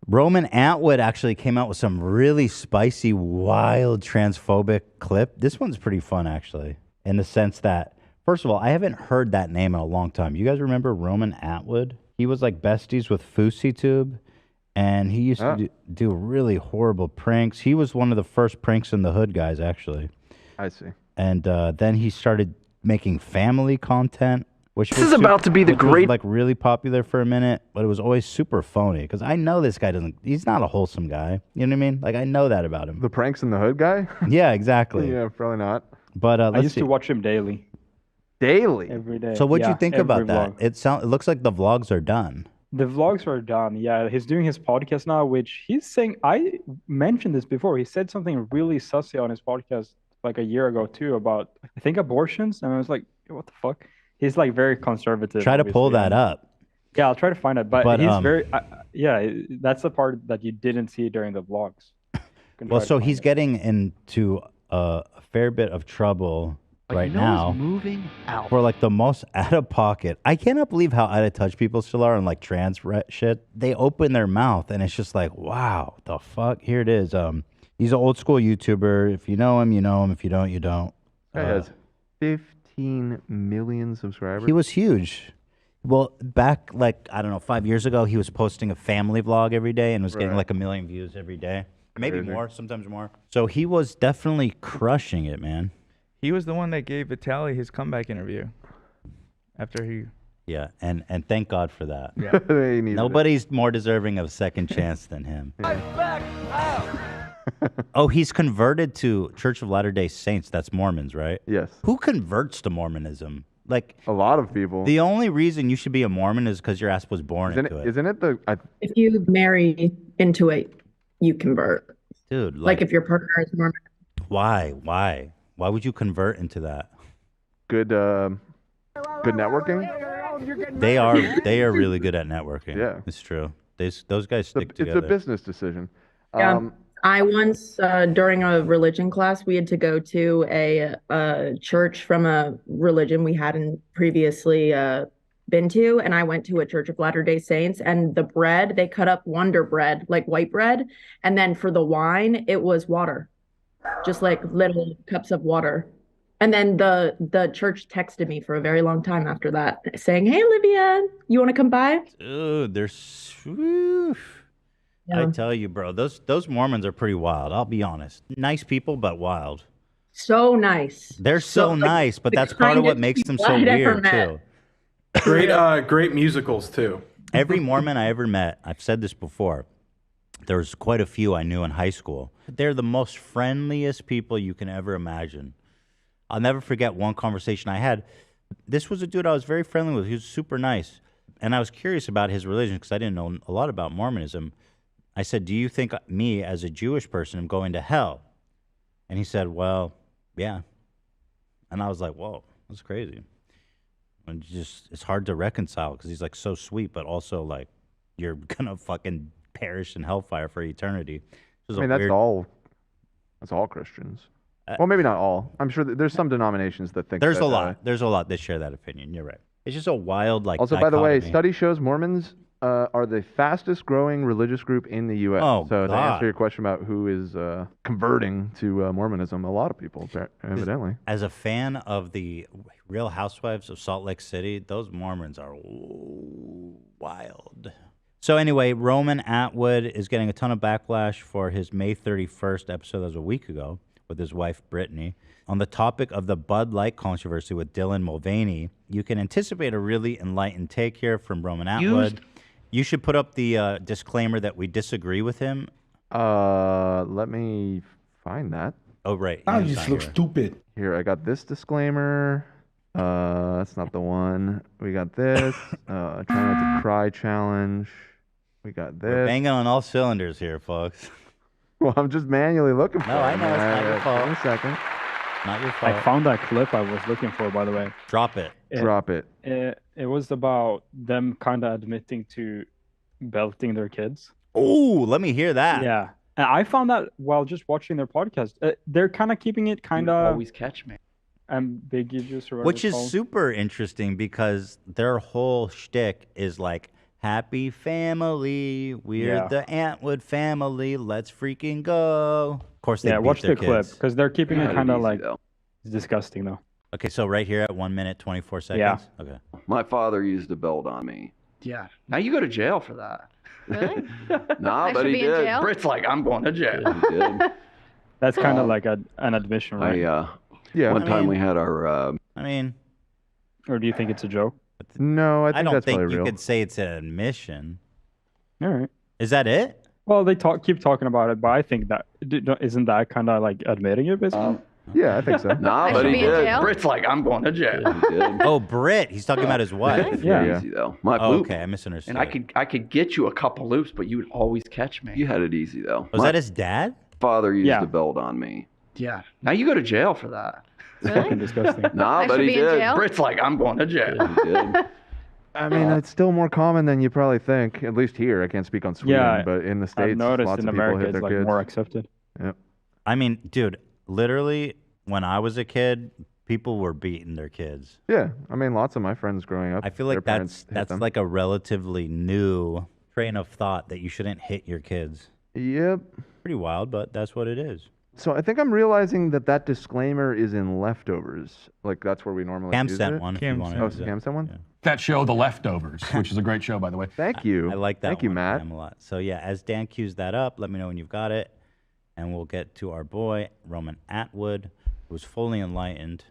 Roman Atwood actually came out with some really spicy, wild, transphobic clip. This one's pretty fun, actually, in the sense that, first of all, I haven't heard that name in a long time. You guys remember Roman Atwood? He was like besties with FouseyTube, and he used to do really horrible pranks. He was one of the first pranks in the hood guys, actually. I see. And then he started making family content. Which this is about to be the great, like really popular for a minute, but it was always super phony. Because I know this guy he's not a wholesome guy. You know what I mean? Like I know that about him. The pranks in the hood guy? Yeah, exactly. Yeah, probably not. But I used to watch him daily. Daily? Every day. So what'd you think about vlog. that? It looks like the vlogs are done. The vlogs are done. Yeah, he's doing his podcast now, which he's saying. I mentioned this before. He said something really sussy on his podcast like a year ago too about I think abortions, and I was like, what the fuck? He's like very conservative. Try to pull that up. Yeah, I'll try to find it. But he's very, yeah, that's the part that you didn't see during the vlogs. Well, so he's getting into a fair bit of trouble right now. Moving out. For like the most out of pocket. I cannot believe how out of touch people still are on like trans shit. They open their mouth and it's just like, wow, the fuck? Here it is. He's an old school YouTuber. If you know him, you know him. If you don't, you don't. He has 15 million subscribers. He was huge. Well, back like, I don't know, 5 years ago, he was posting a family vlog every day and was getting like 1 million views every day. Maybe more, sometimes more. So he was definitely crushing it, man. He was the one that gave Vitaly his comeback interview after he... Yeah, and thank God for that. Yeah. Nobody's more deserving of a second chance than him. Oh, he's converted to Church of Latter-day Saints. That's Mormons, right? Yes. Who converts to Mormonism? Like a lot of people. The only reason you should be a Mormon is because your ass was born into it. Isn't it the... If you marry into it, you convert. Dude, like if your partner is Mormon. Why? Why would you convert into that? Good networking? They are really good at networking. Yeah. It's true. Those guys stick together. It's a business decision. Yeah. I once, during a religion class, we had to go to a church from a religion we hadn't previously been to, and I went to a Church of Latter-day Saints, and the bread, they cut up Wonder Bread, like white bread, and then for the wine, it was water, just like little cups of water. And then the church texted me for a very long time after that, saying, "Hey, Olivia, you want to come by?" Dude, they're... Yeah. I tell you, bro, those Mormons are pretty wild. I'll be honest. Nice people, but wild. So nice. They're so nice, but that's part of what makes them so weird, too. Great musicals, too. Every Mormon I ever met, I've said this before, there's quite a few I knew in high school. They're the most friendliest people you can ever imagine. I'll never forget one conversation I had. This was a dude I was very friendly with. He was super nice. And I was curious about his religion because I didn't know a lot about Mormonism. I said, do you think me as a Jewish person am going to hell? And he said, well, yeah. And I was like, whoa, that's crazy. And it's hard to reconcile because he's like so sweet, but also like you're going to fucking perish in hellfire for eternity. I mean, that's all Christians. Well, maybe not all. I'm sure there's some denominations that think there's a lot. There's a lot that share that opinion. You're right. It's just a wild like. Also, by the way, study shows Mormons are the fastest growing religious group in the U.S. Oh, so God. to answer your question about who is converting to Mormonism, a lot of people, evidently. As a fan of the Real Housewives of Salt Lake City, those Mormons are wild. So anyway, Roman Atwood is getting a ton of backlash for his May 31st episode. That was a week ago with his wife, Brittany. On the topic of the Bud Light controversy with Dylan Mulvaney, you can anticipate a really enlightened take here from Roman Atwood. You should put up the disclaimer that we disagree with him. Let me find that. Oh, right. I just look stupid. Here, I got this disclaimer. That's not the one. We got this. Try not to cry challenge. We got this. We're banging on all cylinders here, folks. Well, I'm just manually looking for it. No, I know. It's not your fault. Give me a second. Not your fault. I found that clip I was looking for, by the way. Drop it. Drop it. It was about them kind of admitting to belting their kids. Oh, let me hear that. Yeah. And I found that while just watching their podcast. They're kind of keeping it kind of... always catch me. Ambiguous or whatever Which it's is called. super interesting because their whole shtick is like Happy family. We're Yeah. the Atwood family. Let's freaking go. Of course, they Yeah, beat watch their the clip kids. because they're keeping it Had kind of easy, like though. it's disgusting though. Okay, so right here at 1 minute, 24 seconds. Okay. My father used a belt on me. Yeah. Now you go to jail for that. Really? Nah, I but should he be in did. jail? Brit's like, I'm going to jail. He did. That's kind of like an admission, right? Yeah. One I time mean- we had our. I mean, Or do you think it's a joke? No, I think don't that's think probably you real. could say it's an admission. All right. Is that it? Well, they keep talking about it, but I think that isn't that kind of like admitting it, basically. Yeah, I think so. Nah, I but should he be in did. jail? Brit's like, I'm going to jail. He did. Oh, Brit. He's talking about his wife. Yeah. Yeah. Easy though. My Oh, loop. okay. I misunderstood. And I could get you a couple loops, but you would always catch me. You had it easy though. Was My that his dad? father used Yeah. a belt on me. Yeah. Now you go to jail for that. Really? Fucking disgusting. Nah, I but should he be in did. jail? Brit's like, I'm going to jail. He did. I mean, it's still more common than you probably think. At least here, I can't speak on Sweden, Yeah, but in the states, I've noticed lots in of people America hit it's their like kids. more accepted. I mean, dude, literally, when I was a kid, people were beating their kids. Yeah, I mean, lots of my friends growing up. I feel their like parents hit that's them. like a relatively new train of thought that you shouldn't hit your kids. Yep. Pretty wild, but that's what it is. So I think I'm realizing that disclaimer is in Leftovers. Like that's where we normally Cam use sent it. one if Cam you want sent Oh, to. Cam sent one? Yeah. That show, The Leftovers, which is a great show, by the way. Thank you. I like that Thank you, one, Matt. Cam, a lot. So yeah, as Dan cues that up, let me know when you've got it, and we'll get to our boy Roman Atwood, who's fully enlightened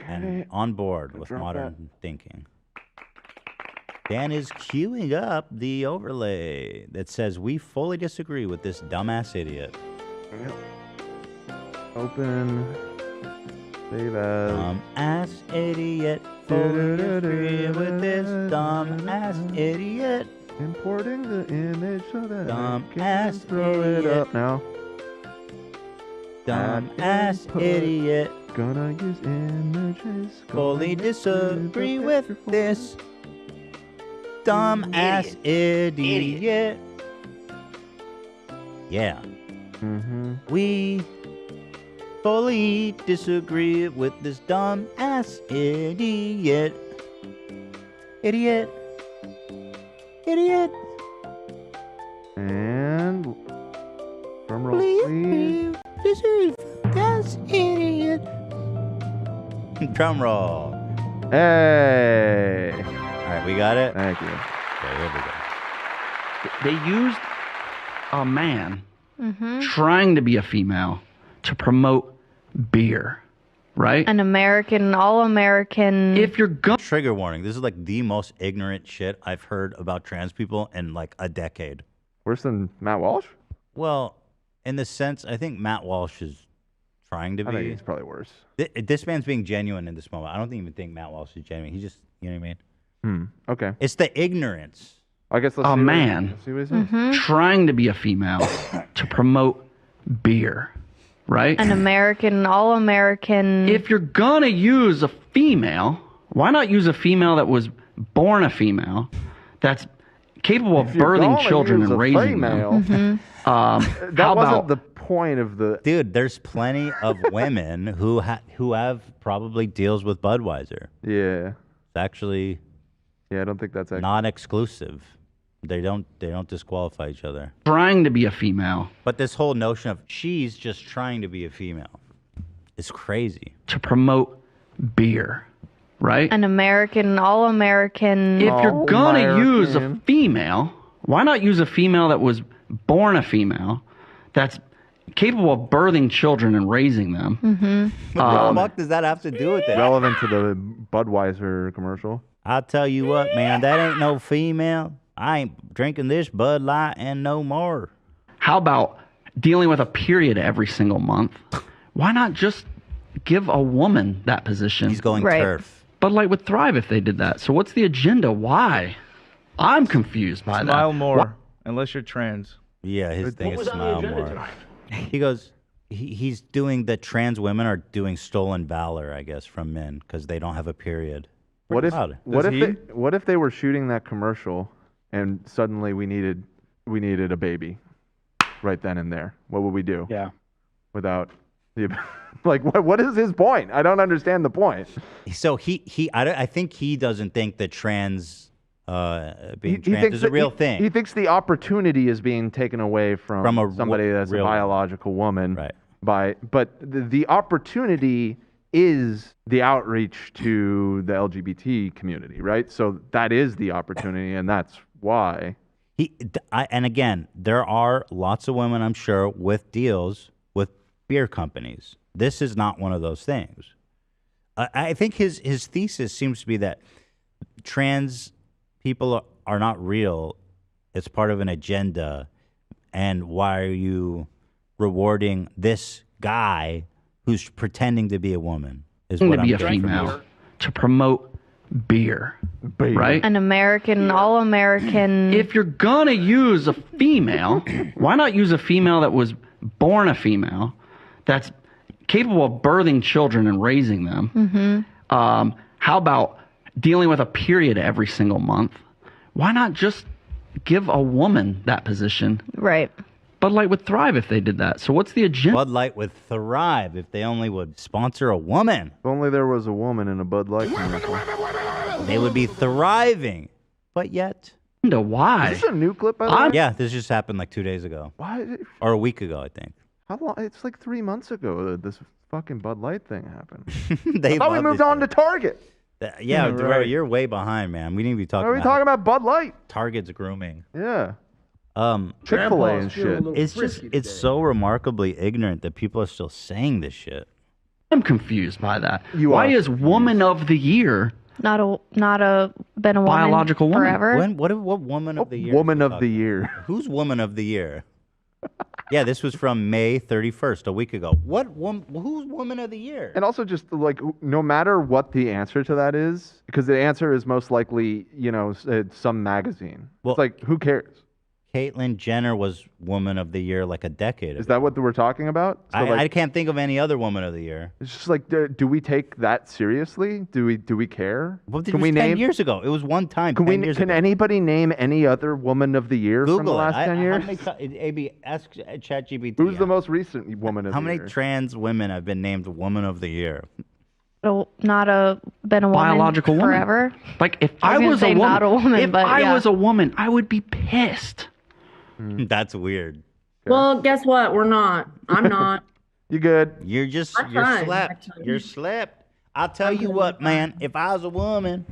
and Okay. on board with Drop modern thinking. Dan is queuing up the overlay that says we fully disagree with this dumbass idiot. Open. Save as. Dumbass idiot, fully disagree with this dumbass idiot. Importing the image so that I can Dumbass throw it idiot. up now. Dumbass input. idiot, Gonna use images. fully gonna disagree use the with picture this dumbass idiot. Yeah, Mm-hmm. we fully disagree with this dumbass idiot. Idiot. Idiot. And drum roll, Please, please. disagree with this idiot. Drum roll. Hey. All right, we got it. Thank you. Okay, here we go. They used a man Mm-hmm. trying to be a female to promote beer, right? An American, all-American. If you're going Trigger warning. This is like the most ignorant shit I've heard about trans people in like a decade. Worse than Matt Walsh? Well, in the sense, I think Matt Walsh is trying to I think be. he's probably worse. This man's being genuine in this moment. I don't even think Matt Walsh is genuine. He just, you know what I mean? Okay. It's the ignorance. I guess let's A see man. Let's see what he says. Mm-hmm. trying to be a female to promote beer, right? An American, all-American. If you're gonna use a female, why not use a female that was born a female, that's capable of If you're birthing gonna children use and a raising female, them? That How wasn't about the point of the. Dude, there's plenty of women who have probably deals with Budweiser. Yeah. It's actually Yeah, I don't think that's actually. not exclusive. They don't disqualify each other. trying to be a female But this whole notion of she's just trying to be a female is crazy. to promote beer, right? An American, all-American. If you're gonna use a All-American. female, why not use a female that was born a female, that's capable of birthing children and raising them? What the fuck does that have to do with it? Relevant to the Budweiser commercial. I'll tell you what, man, that ain't no female. I ain't drinking this Bud Light and no more. How about dealing with a period every single month? Why not just give a woman that position? He's going Right. turf. Bud Light would thrive if they did that. So what's the agenda? Why? I'm confused by Smile that. more, unless you're trans. Yeah, his thing is smile more. He goes, he's doing the trans women are doing stolen valor, I guess, from men because they don't have a period. What Pretty if loud. what if they were shooting that commercial and suddenly we needed a baby right then and there? What would we do? Yeah. Without the like what is his point? I don't understand the point. So I think he doesn't think that trans being trans is a real thing. He thinks the opportunity is being taken away from somebody that's a real biological woman. Right. But the opportunity is the outreach to the LGBT community, right? So that is the opportunity, and that's why. And again, there are lots of women, I'm sure, with deals with beer companies. This is not one of those things. I think his thesis seems to be that trans people are not real. It's part of an agenda. And why are you rewarding this guy who's pretending to be a woman? Is what to I'm be a getting from female this. to promote beer, right? An American, all-American. If you're gonna use a female, why not use a female that was born a female, that's capable of birthing children and raising them? How about dealing with a period every single month? Why not just give a woman that position? Right. Bud Light would thrive if they did that. So what's the agenda? Bud Light would thrive if they only would sponsor a woman. If only there was a woman in a Bud Light commercial. They would be thriving. But yet... Why? Is this a new clip, by the way? Yeah, this just happened like 2 days ago. Why? Or a week ago, I think. How long? It's like 3 months ago that this fucking Bud Light thing happened. They I thought we love moved this on to Target. Yeah, bro, right. you're way behind, man. We need to be talking Why are we talking about Bud Light? Target's grooming. Yeah. Chick-fil-A and shit. It's so remarkably ignorant that people are still saying this shit. I'm confused by that. Why is Woman of the Year Not a been a woman biological woman? forever? What woman of the year? Woman of the year. Who's woman of the year? Yeah, this was from May 31st, a week ago. Who's woman of the year? And also just like, no matter what the answer to that is, because the answer is most likely, some magazine. Well, it's like, who cares? Caitlyn Jenner was woman of the year like a decade ago. Is that what we're talking about? So I can't think of any other woman of the year. It's just like, do we take that seriously? Do we care? Well, it was 10 years ago. It was one time. Can anybody name any other woman of the year from the last 10 years? AB, ask ChatGPT. Who's the most recent woman of the year? How many trans women have been named woman of the year? Not been a woman Biological woman. forever. Like if I I was was gonna a say woman, not a woman, if but I yeah. was a woman, I would be pissed. That's weird. Well, guess what? We're not. I'm not. You good? You're fine. slept. You're slept. I'll tell you what, man. If I was a woman,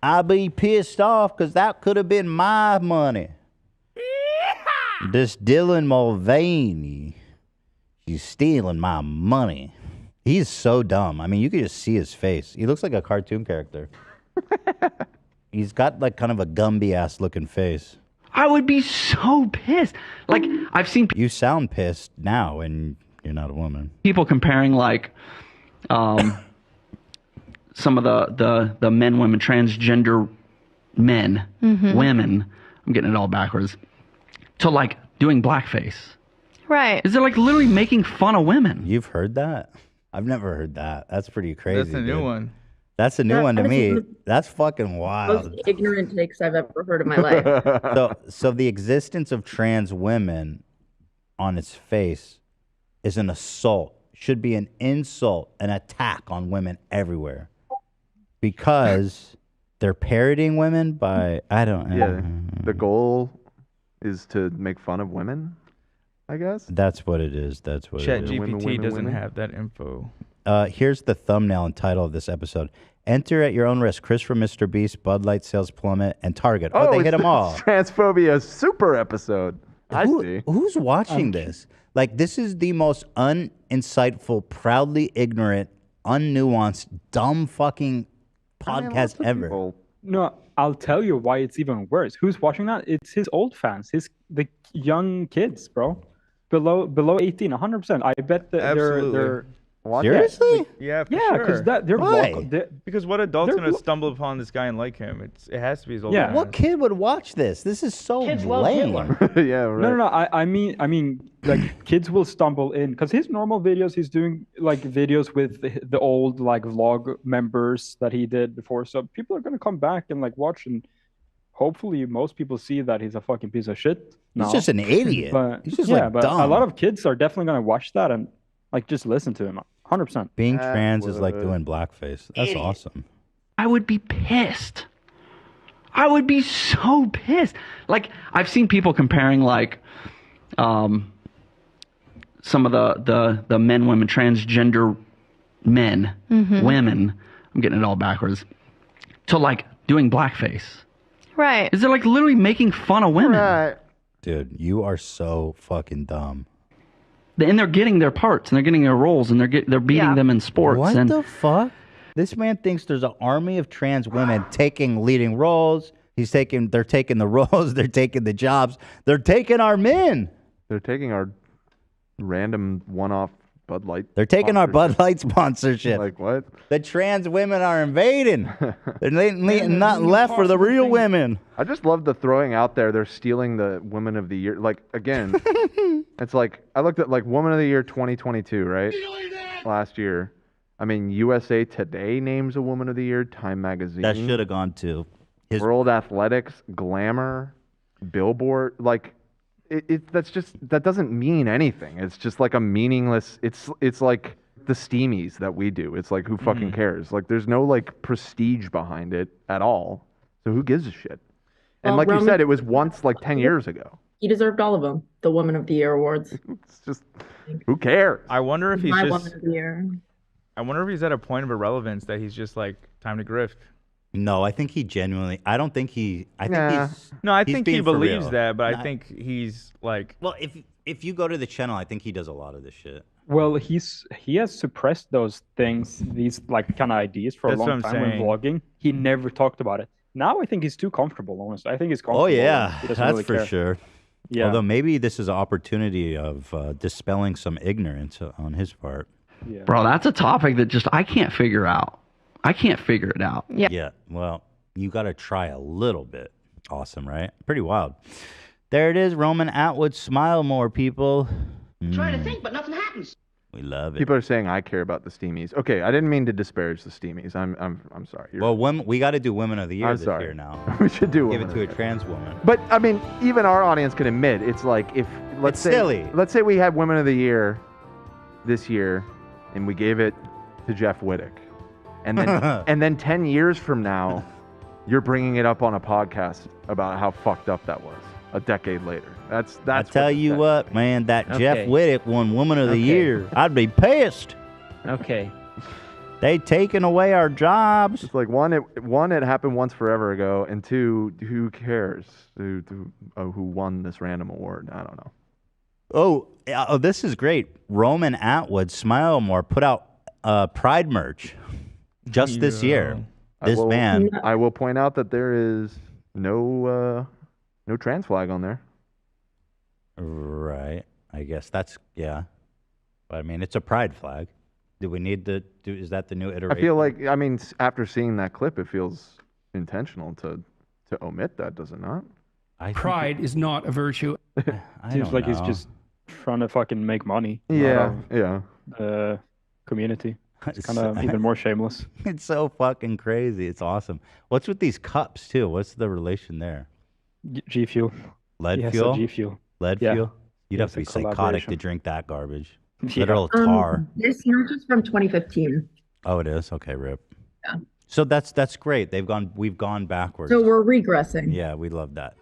I'd be pissed off because that could have been my money. This Dylan Mulvaney, he's stealing my money. He's so dumb. I mean, you could just see his face. He looks like a cartoon character. He's got like kind of a Gumby ass looking face. I would be so pissed. Like I've seen You sound pissed now, and you're not a woman. people comparing like some of the men, women, transgender men, women. I'm getting it all backwards. To like doing blackface. Right. Is it like literally making fun of women? You've heard that? I've never heard that. That's pretty crazy. That's a new dude. one. That's a new one to That me. is That's fucking wild. Most ignorant takes I've ever heard in my life. So the existence of trans women on its face is an assault. Should be an insult, an attack on women everywhere. Because they're parroting women by Yeah. The goal is to make fun of women, I guess. That's what it is. That's what it is. ChatGPT doesn't have that info. Here's the thumbnail and title of this episode. Enter at your own risk. Chris from Mr. Beast, Bud Light sales plummet, and Target. Oh, they hit it's them the all. Transphobia super episode. I see. Who's watching this? Like, this is the most uninsightful, proudly ignorant, unnuanced, dumb fucking podcast ever. No, I'll tell you why it's even worse. Who's watching that? It's his old fans, the young kids, bro, below 18, 100%. I bet that they're Seriously? Yeah, for yeah, sure. because they're Why? Because what adult's they're gonna stumble upon this guy and like him? It has to be his old Yeah. fans. What kid would watch this? This is so lame. Yeah, right. No. I mean, like kids will stumble in because his normal videos, he's doing like videos with the old like vlog members that he did before. So people are gonna come back and like watch, and hopefully most people see that he's a fucking piece of shit. He's just an idiot. But He's just yeah, like but dumb. a lot of kids are definitely gonna watch that and like just listen to him. 100%. Being trans is like doing blackface. That's awesome. I would be pissed. I would be so pissed. Like, I've seen people comparing, like, some of the men, women, transgender men, women, I'm getting it all backwards, to, like, doing blackface. Right. Is it, like, literally making fun of women? Right. Dude, you are so fucking dumb. And they're getting their parts, and they're getting their roles, and they're beating them in sports. What and the fuck? This man thinks there's an army of trans women taking leading roles. They're taking the roles. They're taking the jobs. They're taking our men. They're taking our random one-off Bud Light. They're taking our Bud Light sponsorship. Like what? The trans women are invading. They're leaving nothing left for the real women. I just love the throwing out there. They're stealing the Women of the Year. Like, again, it's like, I looked at like Woman of the Year 2022, right? Last year. I mean, USA Today names a Woman of the Year. Time Magazine. That should have gone to World Athletics, Glamour, Billboard. Like, that doesn't mean anything. It's just like a meaningless. It's like the steamies that we do. It's like, who fucking cares? Like, there's no like prestige behind it at all. So who gives a shit? And like you said, it was once like 10 years ago. He deserved all of them. The Woman of the Year awards. It's just, who cares? I wonder if he's My just. Woman of the Year. I wonder if he's at a point of irrelevance that he's just like, time to grift. No, I think he genuinely. I don't think he. I think he's. No, I he's think he being for believes real. that, but I think he's like. Well, if you go to the channel, I think he does a lot of this shit. Well, he has suppressed those things, these like kind of ideas for That's a what long I'm time when saying. vlogging. He never talked about it. Now I think he's too comfortable, honestly. I think he's comfortable. Oh yeah, He that's doesn't really for care. sure. Yeah. Although maybe this is an opportunity of dispelling some ignorance on his part. Yeah. Bro, that's a topic that just I can't figure out. I can't figure it out. Yeah. Well, you got to try a little bit. Awesome, right? Pretty wild. There it is. Roman Atwood. Smile more, people. Try to think, but nothing happens. We love it. People are saying I care about the steamies. Okay, I didn't mean to disparage the steamies. I'm sorry. Well, we got to do Women of the Year I'm this sorry. year now. We should do Give Women it to a of the Year. trans woman. But I mean, even our audience can admit it's like if let's say silly. Let's say we had Women of the Year this year, and we gave it to Jeff Wittick, and then and then 10 years from now, you're bringing it up on a podcast about how fucked up that was a decade later. That's. I tell you what, man, that Jeff Okay. Wittick won Woman of the Year. I'd be pissed. Okay. They taking away our jobs. It's like one, it happened once forever ago, and two, who cares who won this random award? I don't know. Oh, this is great. Roman Atwood, Smile More, put out Pride merch just this year. This man. I will point out that there is no trans flag on there. Right. I guess that's, yeah. But I mean, it's a pride flag. Do we need to do, is that the new iteration? I feel like, I mean, after seeing that clip, it feels intentional to omit that, does it not? Pride is not a virtue. Seems like he's just trying to fucking make money. Yeah, out of the community. It's kind of even more shameless. It's so fucking crazy. It's awesome. What's with these cups, too? What's the relation there? G Fuel. Lead Yes, fuel? G Fuel. Lead Yeah. fuel? You'd have Yes, to be a psychotic to collaboration. drink that garbage. Yeah. Literal tar. This merch is from 2015. Oh, it is? Okay, rip. Yeah. So that's great. We've gone backwards. So we're regressing. Yeah, we love that.